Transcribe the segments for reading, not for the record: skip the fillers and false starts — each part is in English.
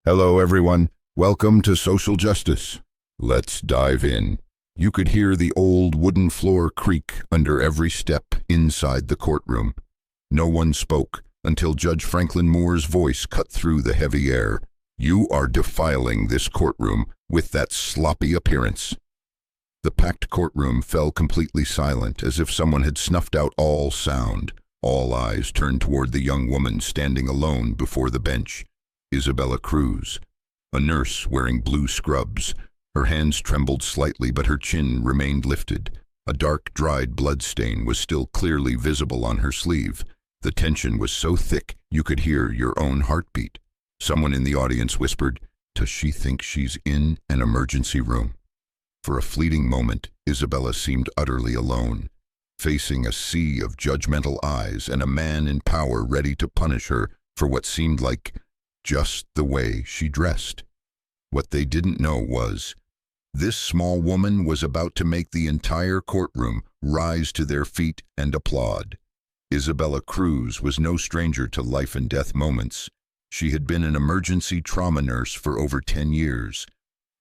Hello, everyone. Welcome to Social Justice. Let's dive in. You could hear the old wooden floor creak under every step inside the courtroom. No one spoke until Judge Franklin Moore's voice cut through the heavy air. You are defiling this courtroom with that sloppy appearance. The packed courtroom fell completely silent, as if someone had snuffed out all sound. All eyes turned toward the young woman standing alone before the bench. Isabella Cruz, a nurse wearing blue scrubs. Her hands trembled slightly, but her chin remained lifted. A dark, dried blood stain was still clearly visible on her sleeve. The tension was so thick you could hear your own heartbeat. Someone in the audience whispered, "Does she think she's in an emergency room?" For a fleeting moment, Isabella seemed utterly alone, facing a sea of judgmental eyes and a man in power ready to punish her for what seemed like just the way she dressed. What they didn't know was, this small woman was about to make the entire courtroom rise to their feet and applaud. Isabella Cruz was no stranger to life and death moments. She had been an emergency trauma nurse for over 10 years,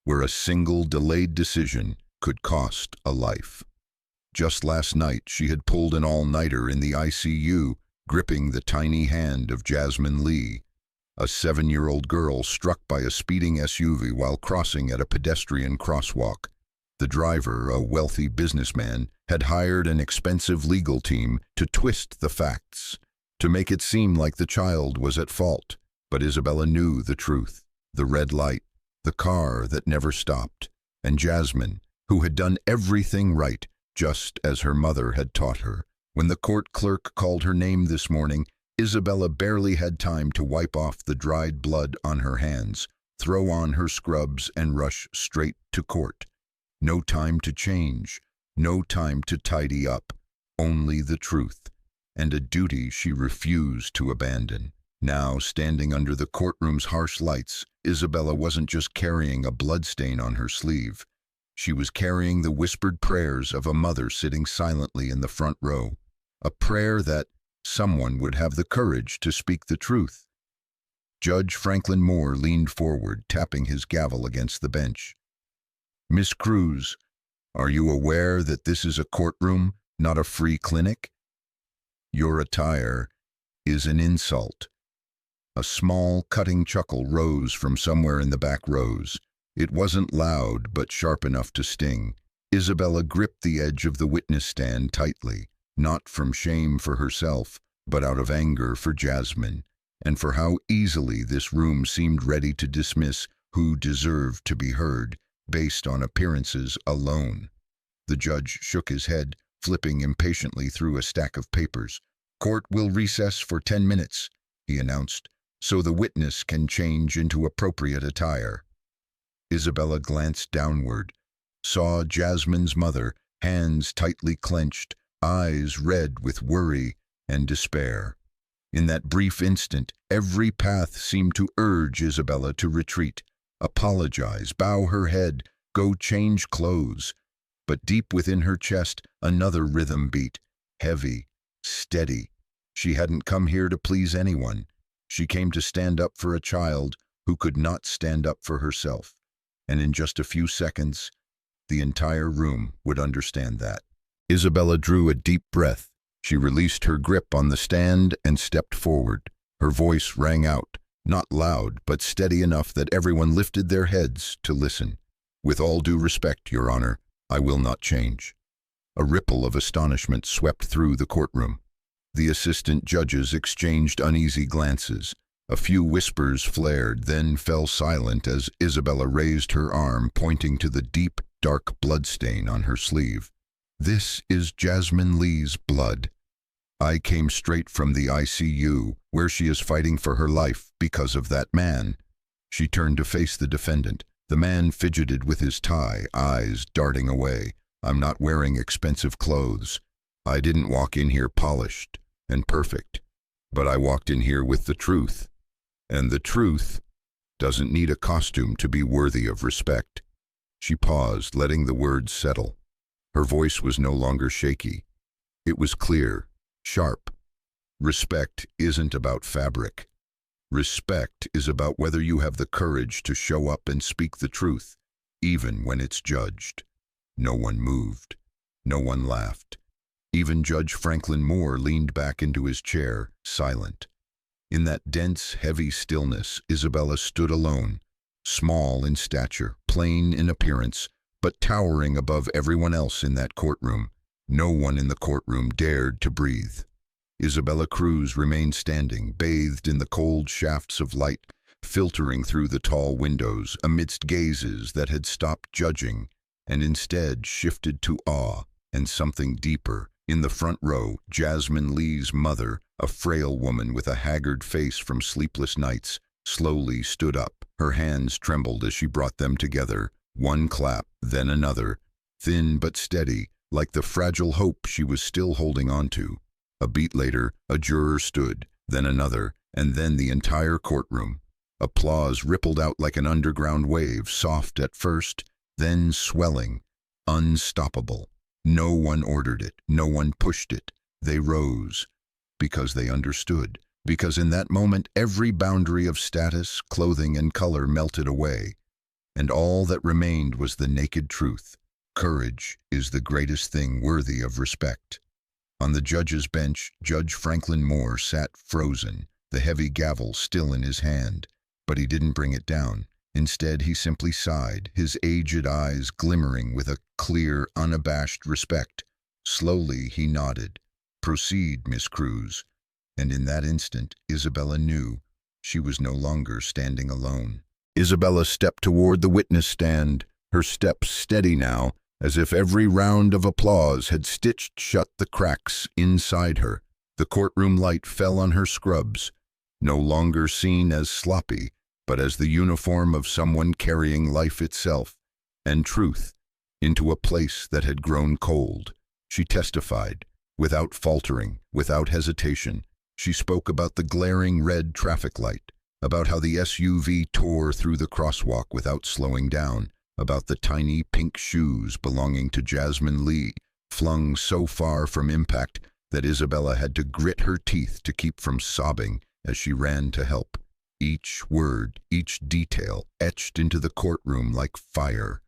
where a single delayed decision could cost a life. Just last night, she had pulled an all-nighter in the ICU, gripping the tiny hand of Jasmine Lee, a 7-year-old girl struck by a speeding SUV while crossing at a pedestrian crosswalk. The driver, a wealthy businessman, had hired an expensive legal team to twist the facts, to make it seem like the child was at fault. But Isabella knew the truth: the red light, the car that never stopped, and Jasmine, who had done everything right, just as her mother had taught her. When the court clerk called her name this morning, Isabella barely had time to wipe off the dried blood on her hands, throw on her scrubs, and rush straight to court. No time to change, no time to tidy up, only the truth, and a duty she refused to abandon. Now, standing under the courtroom's harsh lights, Isabella wasn't just carrying a bloodstain on her sleeve. She was carrying the whispered prayers of a mother sitting silently in the front row, a prayer that someone would have the courage to speak the truth. Judge Franklin Moore leaned forward, tapping his gavel against the bench. "Miss Cruz, are you aware that this is a courtroom, not a free clinic? Your attire is an insult." A small, cutting chuckle rose from somewhere in the back rows. It wasn't loud, but sharp enough to sting. Isabella gripped the edge of the witness stand tightly, not from shame for herself, but out of anger for Jasmine, and for how easily this room seemed ready to dismiss who deserved to be heard, based on appearances alone. The judge shook his head, flipping impatiently through a stack of papers. "Court will recess for 10 minutes, he announced, "so the witness can change into appropriate attire." Isabella glanced downward, saw Jasmine's mother, hands tightly clenched, eyes red with worry and despair. In that brief instant, every path seemed to urge Isabella to retreat, apologize, bow her head, go change clothes. But deep within her chest, another rhythm beat, heavy, steady. She hadn't come here to please anyone. She came to stand up for a child who could not stand up for herself. And in just a few seconds, the entire room would understand that. Isabella drew a deep breath. She released her grip on the stand and stepped forward. Her voice rang out, not loud, but steady enough that everyone lifted their heads to listen. "With all due respect, Your Honor, I will not change." A ripple of astonishment swept through the courtroom. The assistant judges exchanged uneasy glances. A few whispers flared, then fell silent as Isabella raised her arm, pointing to the deep, dark bloodstain on her sleeve. "This is Jasmine Lee's blood. I came straight from the ICU, where she is fighting for her life because of that man." She turned to face the defendant. The man fidgeted with his tie, eyes darting away. "I'm not wearing expensive clothes. I didn't walk in here polished and perfect, but I walked in here with the truth. And the truth doesn't need a costume to be worthy of respect." She paused, letting the words settle. Her voice was no longer shaky. It was clear, sharp. "Respect isn't about fabric. Respect is about whether you have the courage to show up and speak the truth, even when it's judged. No one moved. No one laughed. Even Judge Franklin Moore leaned back into his chair, silent. In that dense, heavy stillness, Isabella stood alone, small in stature, plain in appearance, but towering above everyone else in that courtroom. No one in the courtroom dared to breathe. Isabella Cruz remained standing, bathed in the cold shafts of light, filtering through the tall windows, amidst gazes that had stopped judging, and instead shifted to awe and something deeper. In the front row, Jasmine Lee's mother, a frail woman with a haggard face from sleepless nights, slowly stood up. Her hands trembled as she brought them together, one clap, then another, thin but steady, like the fragile hope she was still holding on to. A beat later, a juror stood, then another, and then the entire courtroom. Applause rippled out like an underground wave, soft at first, then swelling, unstoppable. No one ordered it, no one pushed it. They rose, because they understood, because in that moment every boundary of status, clothing, and color melted away, and all that remained was the naked truth. Courage is the greatest thing worthy of respect. On the judge's bench, Judge Franklin Moore sat frozen, the heavy gavel still in his hand, but he didn't bring it down. Instead, he simply sighed, his aged eyes glimmering with a clear, unabashed respect. Slowly, he nodded. "Proceed, Miss Cruz." And in that instant, Isabella knew she was no longer standing alone. Isabella stepped toward the witness stand, her steps steady now, as if every round of applause had stitched shut the cracks inside her. The courtroom light fell on her scrubs, no longer seen as sloppy, but as the uniform of someone carrying life itself and truth into a place that had grown cold. She testified, without faltering, without hesitation. She spoke about the glaring red traffic light, about how the SUV tore through the crosswalk without slowing down, about the tiny pink shoes belonging to Jasmine Lee, flung so far from impact that Isabella had to grit her teeth to keep from sobbing as she ran to help. Each word, each detail, etched into the courtroom like fire.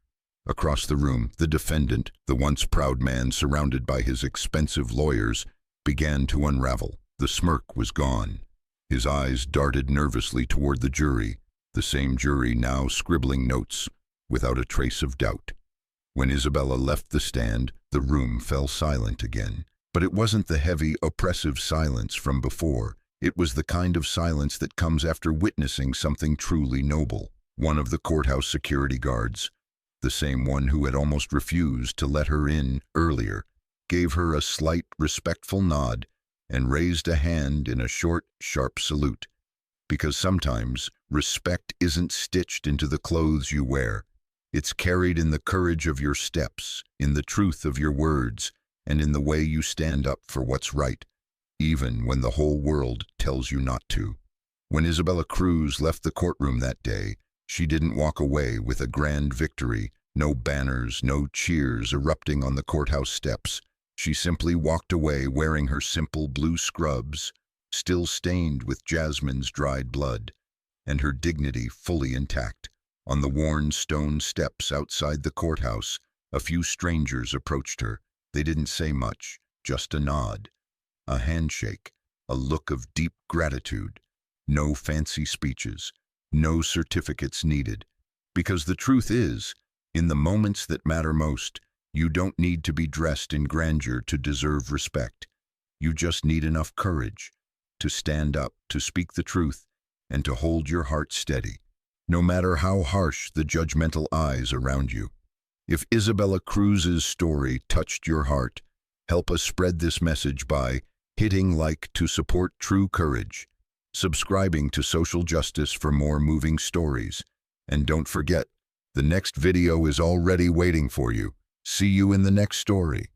Across the room, the defendant, the once proud man surrounded by his expensive lawyers, began to unravel. The smirk was gone. His eyes darted nervously toward the jury, the same jury now scribbling notes, without a trace of doubt. When Isabella left the stand, the room fell silent again. But it wasn't the heavy, oppressive silence from before. It was the kind of silence that comes after witnessing something truly noble. One of the courthouse security guards, the same one who had almost refused to let her in earlier, gave her a slight, respectful nod and raised a hand in a short, sharp salute. Because sometimes respect isn't stitched into the clothes you wear. It's carried in the courage of your steps, in the truth of your words, and in the way you stand up for what's right, even when the whole world tells you not to. When Isabella Cruz left the courtroom that day, she didn't walk away with a grand victory, no banners, no cheers erupting on the courthouse steps. She simply walked away wearing her simple blue scrubs, still stained with Jasmine's dried blood, and her dignity fully intact. On the worn stone steps outside the courthouse, a few strangers approached her. They didn't say much, just a nod, a handshake, a look of deep gratitude. No fancy speeches, no certificates needed. Because the truth is, in the moments that matter most, you don't need to be dressed in grandeur to deserve respect. You just need enough courage to stand up, to speak the truth, and to hold your heart steady, no matter how harsh the judgmental eyes around you. If Isabella Cruz's story touched your heart, help us spread this message by hitting like to support true courage, subscribing to Social Justice for more moving stories, and don't forget, the next video is already waiting for you. See you in the next story.